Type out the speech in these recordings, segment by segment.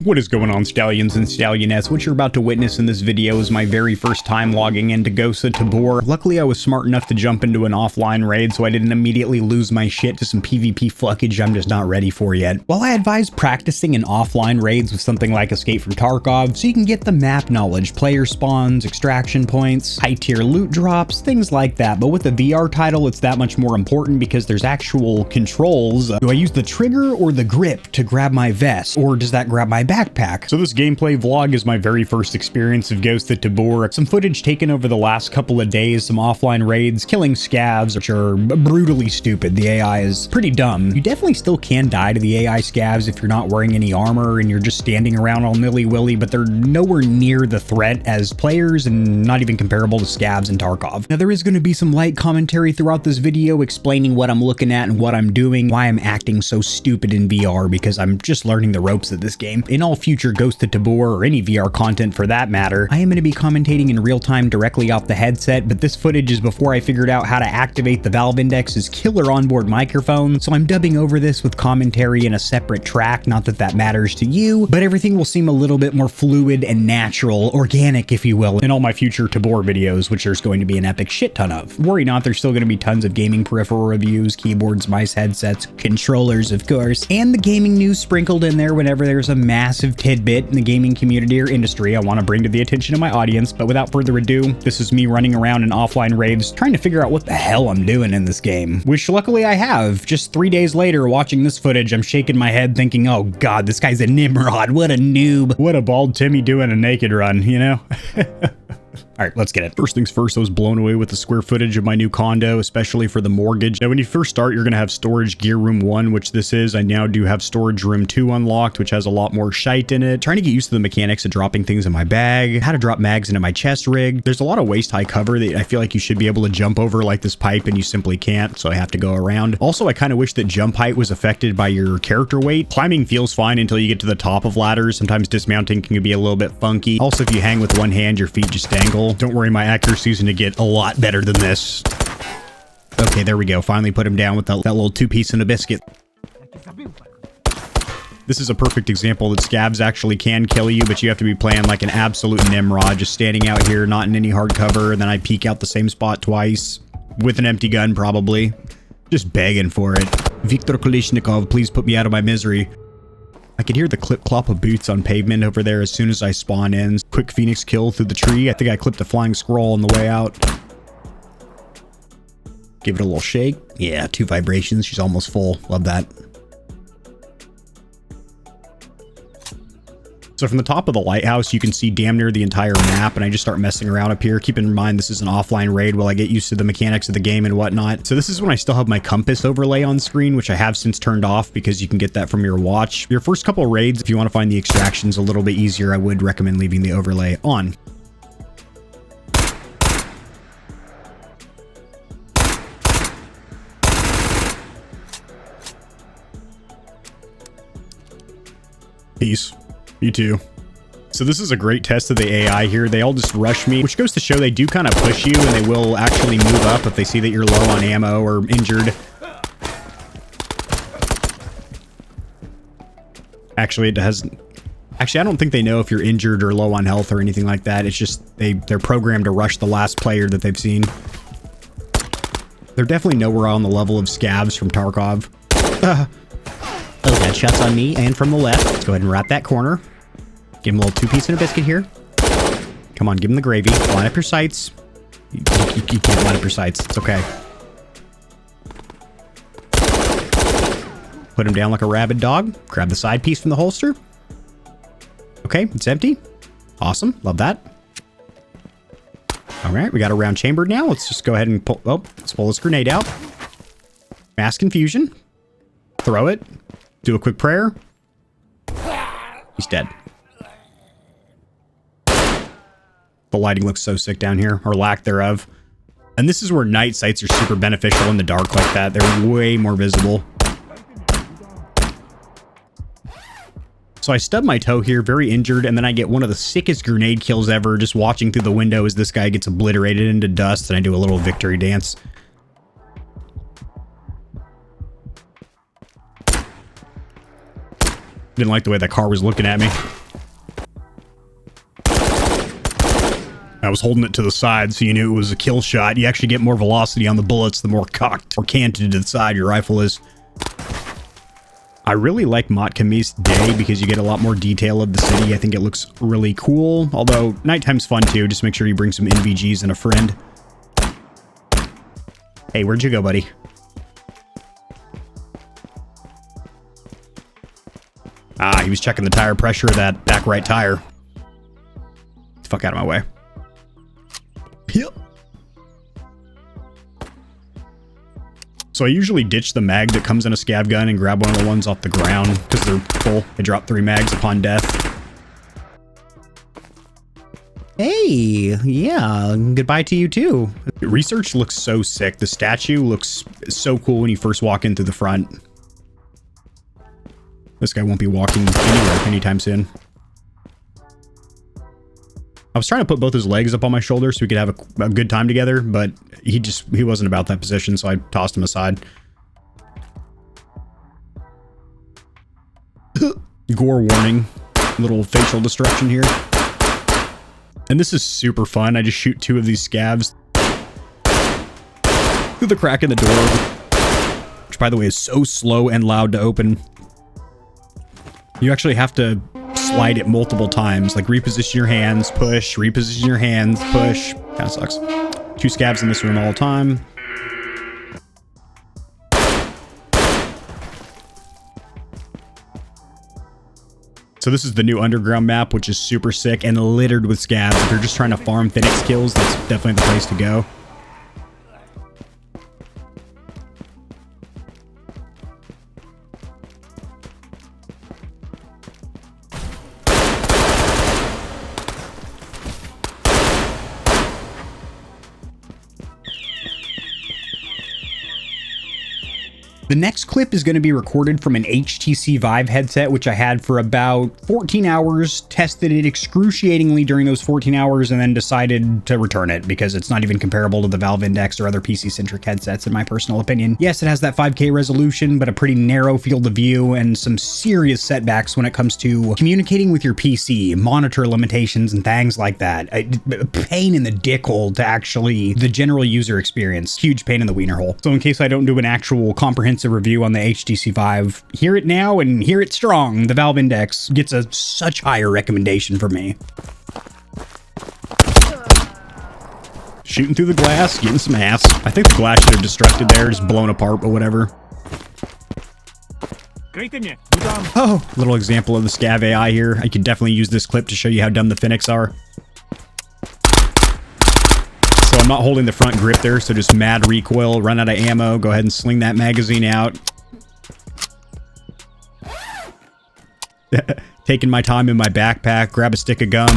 What is going on, Stallions and Stallionettes? What you're about to witness in this video is my very first time logging into Ghost of Tabor. Luckily, I was smart enough to jump into an offline raid, so I didn't immediately lose my shit to some PvP fuckage I'm just not ready for yet. While I advise practicing in offline raids with something like Escape from Tarkov, so you can get the map knowledge, player spawns, extraction points, high tier loot drops, things like that. But with the VR title, it's that much more important because there's actual controls. Do I use the trigger or the grip to grab my vest, or does that grab my backpack? So this gameplay vlog is my very first experience of Ghost of Tabor. Some footage taken over the last couple of days, some offline raids, killing scavs, which are brutally stupid. The AI is pretty dumb. You definitely still can die to the AI scavs if you're not wearing any armor and you're just standing around all nilly-willy, but they're nowhere near the threat as players and not even comparable to scavs in Tarkov. Now there is going to be some light commentary throughout this video explaining what I'm looking at and what I'm doing, why I'm acting so stupid in VR, because I'm just learning the ropes of this game. In all future Ghost of Tabor or any VR content for that matter, I am going to be commentating in real time directly off the headset, but this footage is before I figured out how to activate the Valve Index's killer onboard microphone, so I'm dubbing over this with commentary in a separate track. Not that that matters to you, but everything will seem a little bit more fluid and natural, organic if you will, in all my future Tabor videos, which there's going to be an epic shit ton of. Worry not, there's still going to be tons of gaming peripheral reviews, keyboards, mice, headsets, controllers of course, and the gaming news sprinkled in there whenever there's a massive tidbit in the gaming community or industry I want to bring to the attention of my audience. But without further ado, this is me running around in offline raids trying to figure out what the hell I'm doing in this game, which luckily I have. Just 3 days later watching this footage, I'm shaking my head thinking, oh god, this guy's a Nimrod, what a noob, what a bald Timmy doing a naked run, you know? All right, let's get it. First things first, I was blown away with the square footage of my new condo, especially for the mortgage. Now, when you first start, you're going to have storage gear room 1, which this is. I now do have storage room 2 unlocked, which has a lot more shite in it. Trying to get used to the mechanics of dropping things in my bag, how to drop mags into my chest rig. There's a lot of waist-high cover that I feel like you should be able to jump over like this pipe, and you simply can't, so I have to go around. Also, I kind of wish that jump height was affected by your character weight. Climbing feels fine until you get to the top of ladders. Sometimes dismounting can be a little bit funky. Also, if you hang with one hand, your feet just dangle. Don't worry, my accuracy's gonna get a lot better than this. Okay, there we go. Finally put him down with that little 2-piece and a biscuit. This is a perfect example that scavs actually can kill you, but you have to be playing like an absolute Nimrod, just standing out here, not in any hard cover, and then I peek out the same spot twice, with an empty gun probably, just begging for it. Viktor Kolishnikov, please put me out of my misery. I could hear the clip-clop of boots on pavement over there as soon as I spawn in. Quick Phoenix kill through the tree. I think I clipped a flying squirrel on the way out. Give it a little shake. Yeah, 2 vibrations. She's almost full. Love that. So from the top of the lighthouse, you can see damn near the entire map, and I just start messing around up here. Keep in mind, this is an offline raid while I get used to the mechanics of the game and whatnot. So this is when I still have my compass overlay on screen, which I have since turned off because you can get that from your watch. Your first couple raids, if you want to find the extractions a little bit easier, I would recommend leaving the overlay on. Peace. You too. So this is a great test of the AI here. They all just rush me, which goes to show they do kind of push you, and they will actually move up if they see that you're low on ammo or injured. Actually, it doesn't. Actually, I don't think they know if you're injured or low on health or anything like that. It's just they're programmed to rush the last player that they've seen. They're definitely nowhere on the level of scavs from Tarkov. Oh, got shots on me and from the left. Let's go ahead and wrap that corner. Give him a little 2-piece and a biscuit here. Come on, give him the gravy. Line up your sights. You can't line up your sights. It's okay. Put him down like a rabid dog. Grab the side piece from the holster. Okay, it's empty. Awesome. Love that. All right, we got a round chambered now. Let's just go ahead and pull. Oh, let's pull this grenade out. Mass confusion. Throw it. Do a quick prayer. He's dead. The lighting looks so sick down here, or lack thereof. And this is where night sights are super beneficial in the dark like that. They're way more visible. So I stub my toe here, very injured, and then I get one of the sickest grenade kills ever, just watching through the window as this guy gets obliterated into dust, and I do a little victory dance. Didn't like the way that car was looking at me. I was holding it to the side so you knew it was a kill shot. You actually get more velocity on the bullets the more cocked or canted to the side your rifle is. I really like Motkami's day because you get a lot more detail of the city. I think it looks really cool. Although nighttime's fun too. Just make sure you bring some NVGs and a friend. Hey, where'd you go, buddy? Ah, he was checking the tire pressure of that back right tire. Get the fuck out of my way. Yep. So I usually ditch the mag that comes in a scav gun and grab one of the ones off the ground because they're full. They drop 3 mags upon death. Hey, yeah, goodbye to you too. Research looks so sick. The statue looks so cool when you first walk in through the front. This guy won't be walking anywhere anytime soon. I was trying to put both his legs up on my shoulders so we could have a good time together, but he wasn't about that position, so I tossed him aside. Gore warning. Little facial destruction here. And this is super fun. I just shoot 2 of these scavs through the crack in the door, which by the way is so slow and loud to open. You actually have to slide it multiple times, like reposition your hands, push, reposition your hands, push. Kind of sucks. 2 scavs in this room all the time. So this is the new underground map, which is super sick and littered with scavs. If you're just trying to farm Phoenix kills, that's definitely the place to go. The next clip is going to be recorded from an HTC Vive headset, which I had for about 14 hours, tested it excruciatingly during those 14 hours, and then decided to return it because it's not even comparable to the Valve Index or other PC-centric headsets, in my personal opinion. Yes, it has that 5K resolution, but a pretty narrow field of view and some serious setbacks when it comes to communicating with your PC, monitor limitations, and things like that. Pain in the dick hole to actually the general user experience. Huge pain in the wiener hole. So in case I don't do an actual comprehensive review on the HTC Vive, hear it now and hear it strong. The Valve Index gets a such higher recommendation from me. Shooting through the glass, getting some ass. I think the glass should have destructed there, just blown apart, but whatever. Oh, little example of the scav AI here. I could definitely use this clip to show you how dumb the Phoenix are. So I'm not holding the front grip there, so just mad recoil, run out of ammo, go ahead and sling that magazine out. Taking my time in my backpack, grab a stick of gum.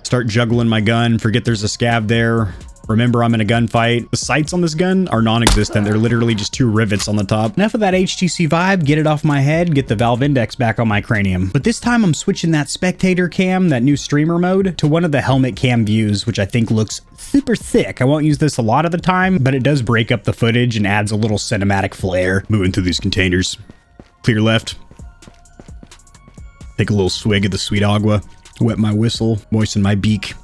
Start juggling my gun, forget there's a scav there. Remember, I'm in a gunfight. The sights on this gun are non-existent. They're literally just 2 rivets on the top. Enough of that HTC Vive. Get it off my head. Get the Valve Index back on my cranium. But this time I'm switching that spectator cam, that new streamer mode, to one of the helmet cam views, which I think looks super thick. I won't use this a lot of the time, but it does break up the footage and adds a little cinematic flair. Moving through these containers. Clear left. Take a little swig of the sweet agua. Wet my whistle. Moisten my beak.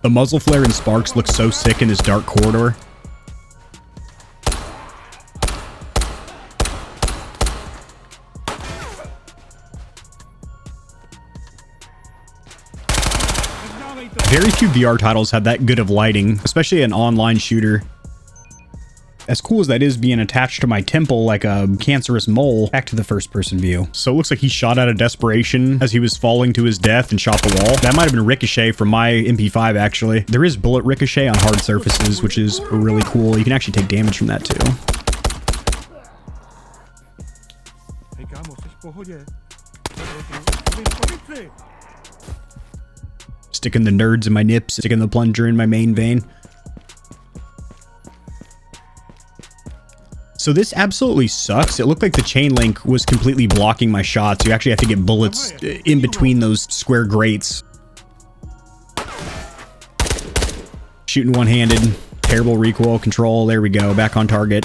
The muzzle flare and sparks look so sick in this dark corridor. Very few VR titles have that good of lighting, especially an online shooter. As cool as that is being attached to my temple like a cancerous mole, back to the first person view. So it looks like he shot out of desperation as he was falling to his death and shot the wall. That might have been ricochet from my MP5 actually. There is bullet ricochet on hard surfaces, which is really cool. You can actually take damage from that too. Sticking the nerds in my nips, sticking the plunger in my main vein. So this absolutely sucks. It looked like the chain link was completely blocking my shots. You actually have to get bullets in between those square grates. Shooting one-handed. Terrible recoil control. There we go. Back on target.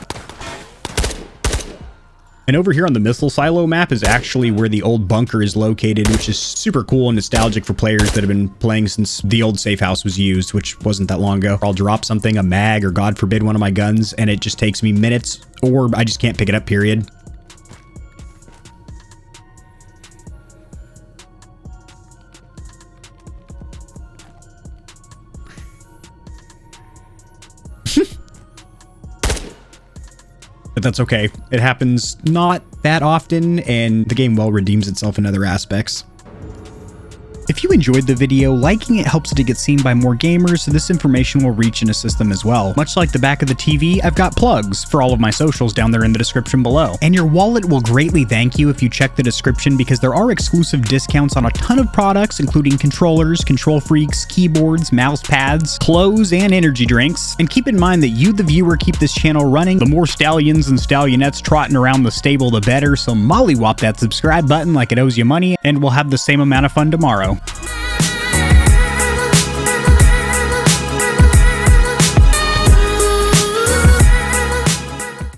And over here on the missile silo map is actually where the old bunker is located, which is super cool and nostalgic for players that have been playing since the old safe house was used, which wasn't that long ago. I'll drop something, a mag, or God forbid one of my guns, and it just takes me minutes, or I just can't pick it up, period. But that's okay. It happens not that often, and the game well redeems itself in other aspects. If you enjoyed the video, liking it helps it to get seen by more gamers, so this information will reach and assist them as well. Much like the back of the TV, I've got plugs for all of my socials down there in the description below. And your wallet will greatly thank you if you check the description, because there are exclusive discounts on a ton of products, including controllers, KontrolFreeks, keyboards, mouse pads, clothes, and energy drinks. And keep in mind that you, the viewer, keep this channel running. The more stallions and stallionettes trotting around the stable, the better, so mollywop that subscribe button like it owes you money, and we'll have the same amount of fun tomorrow.